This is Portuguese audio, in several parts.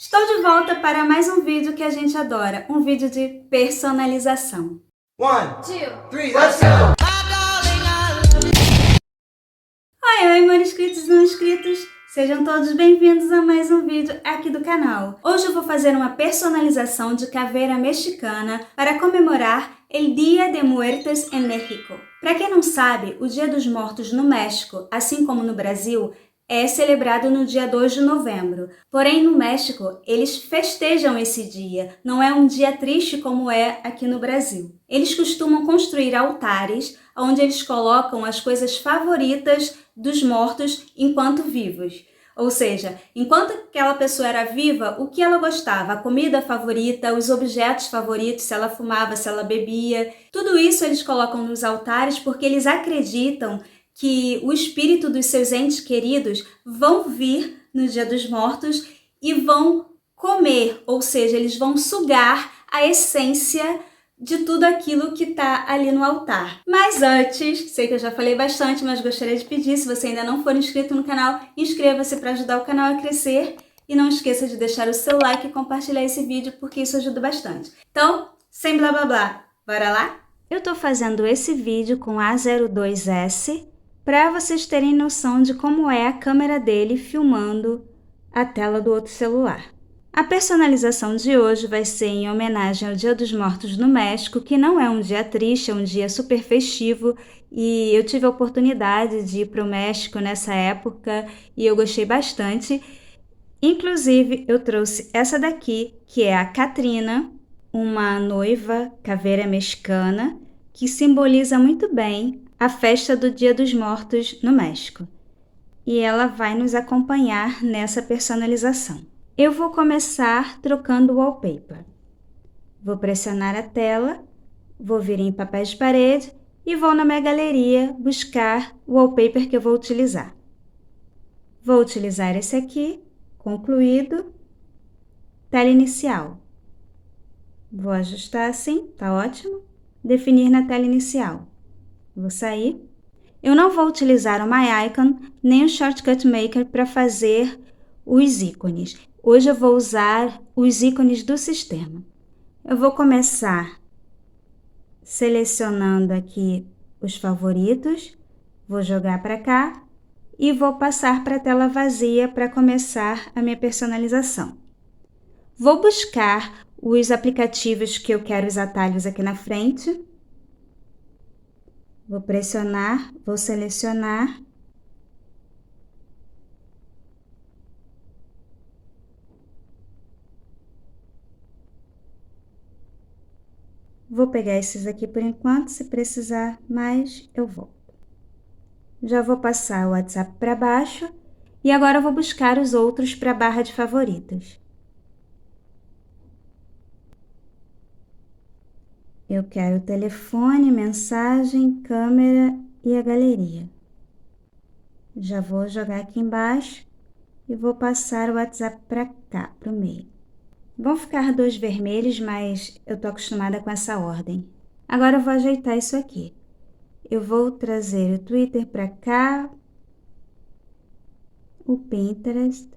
Estou de volta para mais um vídeo que a gente adora, um vídeo de personalização. 1, 2, 3, let's go! Oi, maniscritos e não inscritos! Sejam todos bem-vindos a mais um vídeo aqui do canal. Hoje eu vou fazer uma personalização de caveira mexicana para comemorar El Día de Muertos en México. Para quem não sabe, o Dia dos Mortos no México, assim como no Brasil, é celebrado no dia 2 de novembro. Porém, no México, eles festejam esse dia. Não é um dia triste como é aqui no Brasil. Eles costumam construir altares onde eles colocam as coisas favoritas dos mortos enquanto vivos. Ou seja, enquanto aquela pessoa era viva, o que ela gostava, a comida favorita, os objetos favoritos, se ela fumava, se ela bebia, tudo isso eles colocam nos altares porque eles acreditam que o espírito dos seus entes queridos vão vir no Dia dos Mortos e vão comer, ou seja, eles vão sugar a essência de tudo aquilo que está ali no altar. Mas antes, sei que eu já falei bastante, mas gostaria de pedir, se você ainda não for inscrito no canal, inscreva-se para ajudar o canal a crescer e não esqueça de deixar o seu like e compartilhar esse vídeo, porque isso ajuda bastante. Então, sem blá blá blá, bora lá? Eu estou fazendo esse vídeo com A02S, para vocês terem noção de como é a câmera dele filmando a tela do outro celular. A personalização de hoje vai ser em homenagem ao Dia dos Mortos no México, que não é um dia triste, é um dia super festivo, e eu tive a oportunidade de ir para o México nessa época e eu gostei bastante. Inclusive, eu trouxe essa daqui, que é a Catrina, uma noiva caveira mexicana, que simboliza muito bem a festa do Dia dos Mortos no México. E ela vai nos acompanhar nessa personalização. Eu vou começar trocando o wallpaper. Vou pressionar a tela, vou vir em papéis de parede e vou na minha galeria buscar o wallpaper que eu vou utilizar. Vou utilizar esse aqui, concluído, tela inicial. Vou ajustar assim, tá ótimo. Definir na tela inicial. Vou sair. Eu não vou utilizar o My Icon nem o Shortcut Maker para fazer os ícones. Hoje eu vou usar os ícones do sistema. Eu vou começar selecionando aqui os favoritos, vou jogar para cá e vou passar para a tela vazia para começar a minha personalização. Vou buscar os aplicativos que eu quero os atalhos aqui na frente. Vou pressionar, vou selecionar. Vou pegar esses aqui por enquanto, se precisar mais, eu volto. Já vou passar o WhatsApp para baixo e agora eu vou buscar os outros para a barra de favoritos. Eu quero o telefone, mensagem, câmera e a galeria. Já vou jogar aqui embaixo e vou passar o WhatsApp para cá, para o meio. Vão ficar dois vermelhos, mas eu tô acostumada com essa ordem. Agora eu vou ajeitar isso aqui. Eu vou trazer o Twitter para cá, o Pinterest,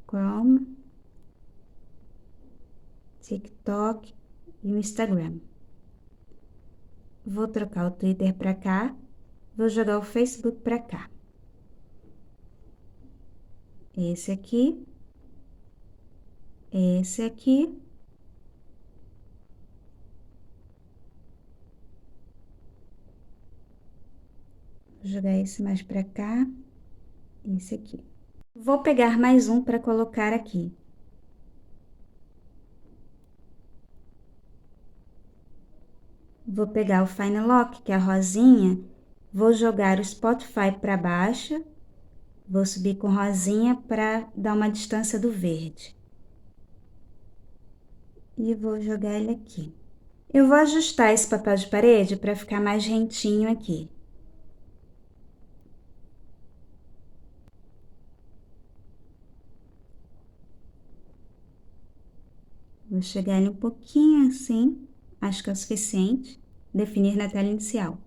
Chrome, TikTok e o Instagram. Vou trocar o Twitter para cá, vou jogar o Facebook para cá. Esse aqui. Esse aqui. Vou jogar esse mais para cá. Esse aqui. Vou pegar mais um para colocar aqui. Vou pegar o Fine Lock, que é a rosinha. Vou jogar o Spotify para baixo. Vou subir com rosinha para dar uma distância do verde. E vou jogar ele aqui. Eu vou ajustar esse papel de parede para ficar mais rentinho aqui. Vou chegar ele um pouquinho assim, acho que é o suficiente. Definir na tela inicial.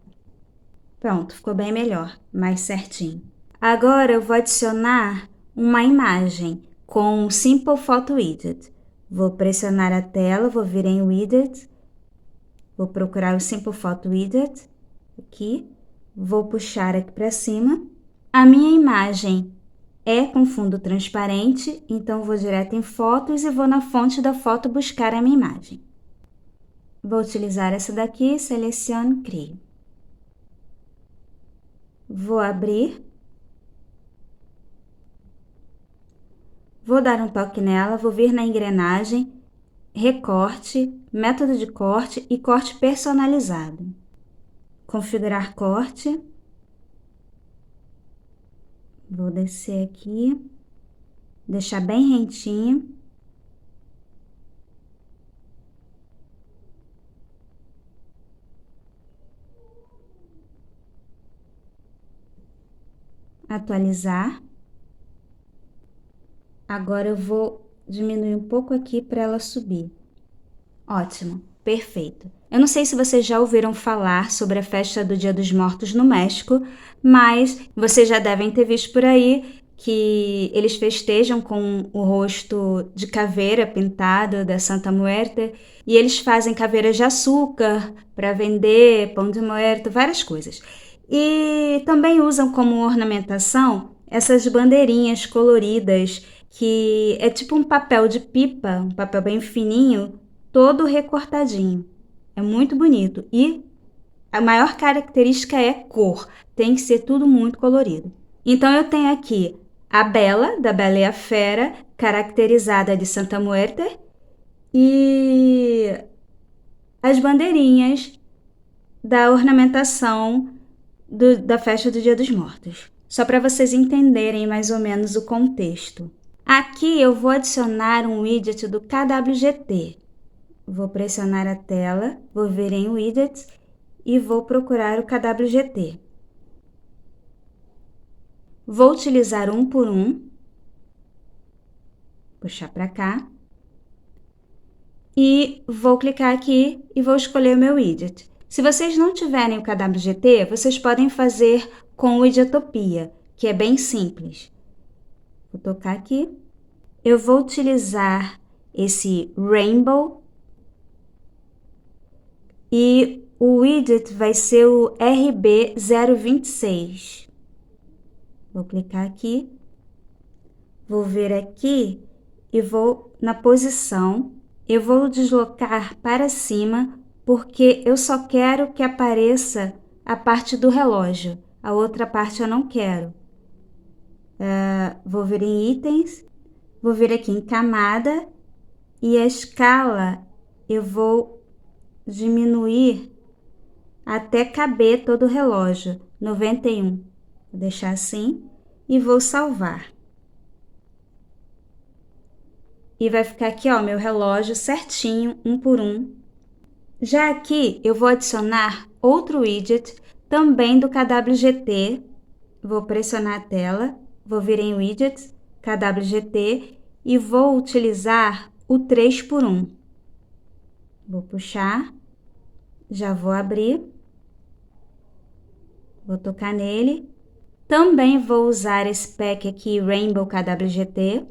Pronto, ficou bem melhor, mais certinho. Agora eu vou adicionar uma imagem. com Simple Photo Widget. Vou pressionar a tela, vou vir em Widget, vou procurar o Simple Photo Widget, aqui, vou puxar aqui para cima. A minha imagem é com fundo transparente, então vou direto em Fotos e vou na fonte da foto buscar a minha imagem. Vou utilizar essa daqui, seleciono, crio. Vou abrir. Vou dar um toque nela, vou vir na engrenagem, recorte, método de corte e corte personalizado. Configurar corte. Vou descer aqui, deixar bem rentinho. Atualizar. Agora eu vou diminuir um pouco aqui para ela subir. Ótimo, perfeito. Eu não sei se vocês já ouviram falar sobre a festa do Dia dos Mortos no México, mas vocês já devem ter visto por aí que eles festejam com o rosto de caveira pintado da Santa Muerte e eles fazem caveiras de açúcar para vender, pão de muerto, várias coisas. E também usam como ornamentação essas bandeirinhas coloridas que é tipo um papel de pipa, um papel bem fininho, todo recortadinho. É muito bonito e a maior característica é cor, tem que ser tudo muito colorido. Então eu tenho aqui a Bela, da Bela e a Fera, caracterizada de Santa Muerte, e as bandeirinhas da ornamentação da festa do Dia dos Mortos. Só para vocês entenderem mais ou menos o contexto. Aqui eu vou adicionar um widget do KWGT. Vou pressionar a tela, vou vir em Widgets e vou procurar o KWGT. Vou utilizar um por um, puxar para cá, e vou clicar aqui e vou escolher o meu widget. Se vocês não tiverem o KWGT, vocês podem fazer com o Widgetopia, que é bem simples. Vou tocar aqui. Eu vou utilizar esse Rainbow e o widget vai ser o RB026. Vou clicar aqui, vou vir aqui e vou na posição. Eu vou deslocar para cima porque eu só quero que apareça a parte do relógio. A outra parte eu não quero. Vou vir em itens, vou vir aqui em camada e a escala eu vou diminuir até caber todo o relógio, 91. Vou deixar assim e vou salvar. E vai ficar aqui, ó, meu relógio certinho, um por um. Já aqui eu vou adicionar outro widget, também do KWGT. Vou pressionar a tela, vou vir em Widgets, KWGT e vou utilizar o 3 por 1. Vou puxar, já vou abrir, vou tocar nele. Também vou usar esse pack aqui, Rainbow KWGT,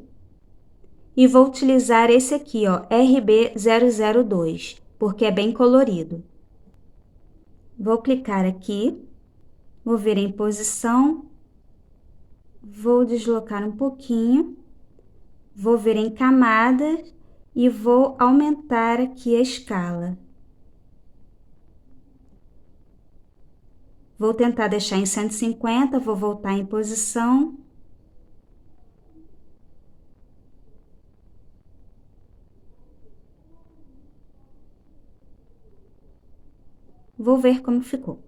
e vou utilizar esse aqui, ó, RB002, porque é bem colorido. Vou clicar aqui, vou vir em posição, vou deslocar um pouquinho, vou vir em camadas e vou aumentar aqui a escala. Vou tentar deixar em 150, vou voltar em posição. Vou ver como ficou.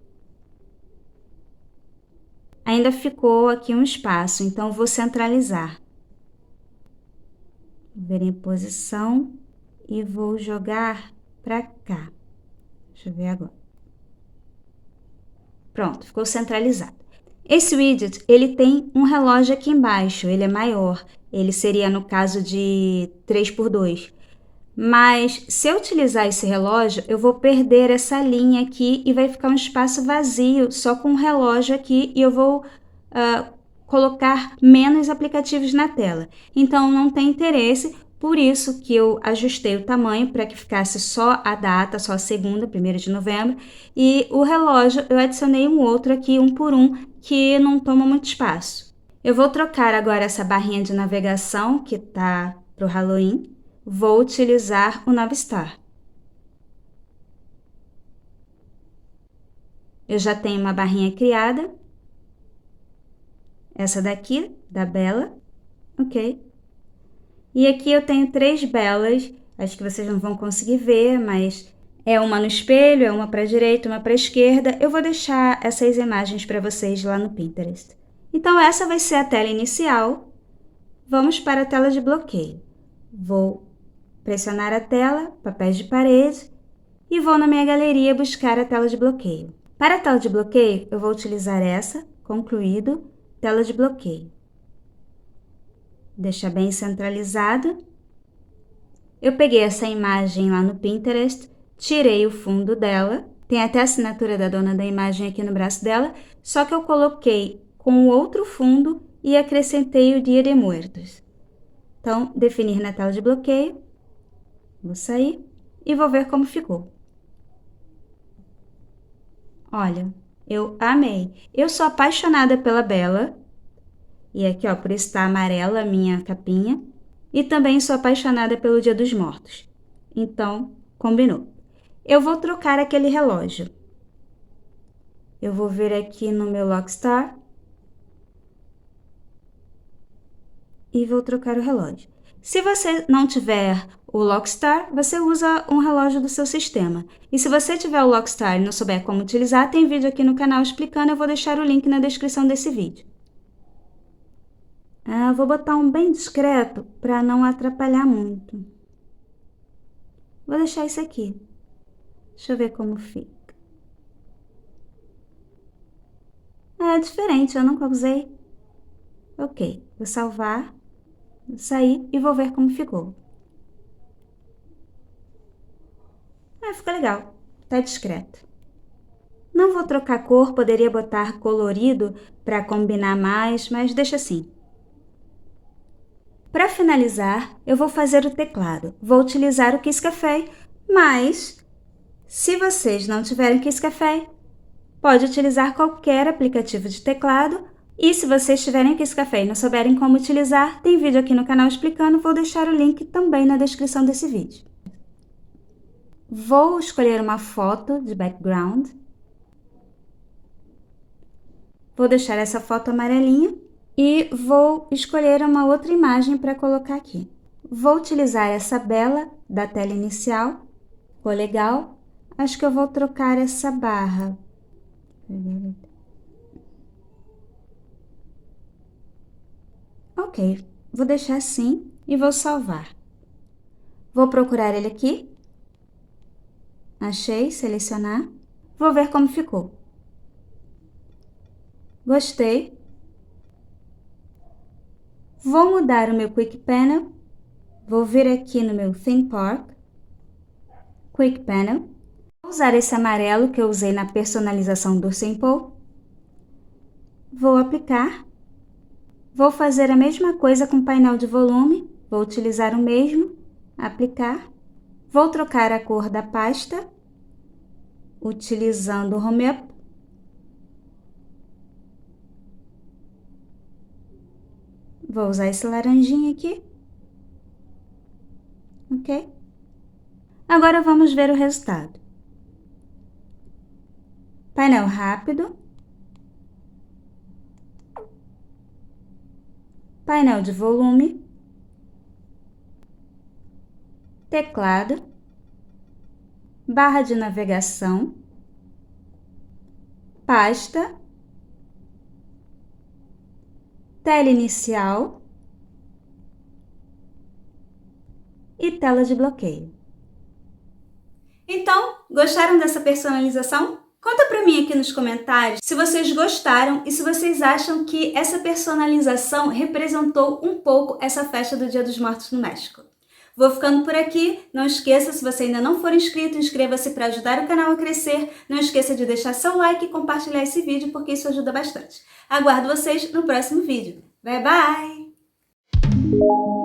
Ainda ficou aqui um espaço, então vou centralizar. Vou ver em posição e vou jogar para cá. Deixa eu ver agora. Pronto, ficou centralizado. Esse widget, ele tem um relógio aqui embaixo, ele é maior. Ele seria, no caso, de 3 por 2. Mas, se eu utilizar esse relógio, eu vou perder essa linha aqui e vai ficar um espaço vazio, só com um relógio aqui, e eu vou colocar menos aplicativos na tela. Então, não tem interesse, por isso que eu ajustei o tamanho para que ficasse só a data, só a segunda, 1º de novembro. E o relógio, eu adicionei um outro aqui, um por um, que não toma muito espaço. Eu vou trocar agora essa barrinha de navegação, que está para o Halloween. Vou utilizar o Navstar. Eu já tenho uma barrinha criada. Essa daqui, da Bella. Ok. E aqui eu tenho 3 Bellas. Acho que vocês não vão conseguir ver, mas é uma no espelho, é uma para a direita, uma para a esquerda. Eu vou deixar essas imagens para vocês lá no Pinterest. Então, essa vai ser a tela inicial. Vamos para a tela de bloqueio. Vou pressionar a tela, papéis de parede, e vou na minha galeria buscar a tela de bloqueio. Para a tela de bloqueio, eu vou utilizar essa, concluído, tela de bloqueio. Deixa bem centralizado. Eu peguei essa imagem lá no Pinterest, tirei o fundo dela, tem até a assinatura da dona da imagem aqui no braço dela, só que eu coloquei com outro fundo e acrescentei o Dia de Muertos. Então, definir na tela de bloqueio, vou sair e vou ver como ficou. Olha, eu amei. Eu sou apaixonada pela Bella. E aqui, ó, por isso tá amarela a minha capinha. E também sou apaixonada pelo Dia dos Mortos. Então, combinou. Eu vou trocar aquele relógio. Eu vou ver aqui no meu Lockstar. E vou trocar o relógio. Se você não tiver o Lockstar, você usa um relógio do seu sistema. E se você tiver o Lockstar e não souber como utilizar, tem vídeo aqui no canal explicando, eu vou deixar o link na descrição desse vídeo. Vou botar um bem discreto para não atrapalhar muito. Vou deixar isso aqui. Deixa eu ver como fica. É diferente, eu nunca usei. Ok, vou salvar, vou sair e vou ver como ficou. Ficou legal, tá discreto. Não vou trocar cor, poderia botar colorido para combinar mais, mas deixa assim. Para finalizar, eu vou fazer o teclado. Vou utilizar o Kiss Café, mas se vocês não tiverem Kiss Café, pode utilizar qualquer aplicativo de teclado. E se vocês tiverem Kiss Café e não souberem como utilizar, tem vídeo aqui no canal explicando, vou deixar o link também na descrição desse vídeo. Vou escolher uma foto de background. Vou deixar essa foto amarelinha e vou escolher uma outra imagem para colocar aqui. Vou utilizar essa Bella da tela inicial. Ficou legal. Acho que eu vou trocar essa barra. Ok, vou deixar assim e vou salvar. Vou procurar ele aqui. Achei, selecionar. Vou ver como ficou. Gostei. Vou mudar o meu Quick Panel. Vou vir aqui no meu Theme Park. Quick Panel. Vou usar esse amarelo que eu usei na personalização do Simple. Vou aplicar. Vou fazer a mesma coisa com o painel de volume. Vou utilizar o mesmo. Aplicar. Vou trocar a cor da pasta, utilizando o Home Up. Vou usar esse laranjinha aqui. Ok? Agora vamos ver o resultado. Painel rápido. Painel de volume. Teclado, barra de navegação, pasta, tela inicial e tela de bloqueio. Então, gostaram dessa personalização? Conta pra mim aqui nos comentários se vocês gostaram e se vocês acham que essa personalização representou um pouco essa festa do Dia dos Mortos no México. Vou ficando por aqui. Não esqueça, se você ainda não for inscrito, inscreva-se para ajudar o canal a crescer. Não esqueça de deixar seu like e compartilhar esse vídeo, porque isso ajuda bastante. Aguardo vocês no próximo vídeo. Bye, bye!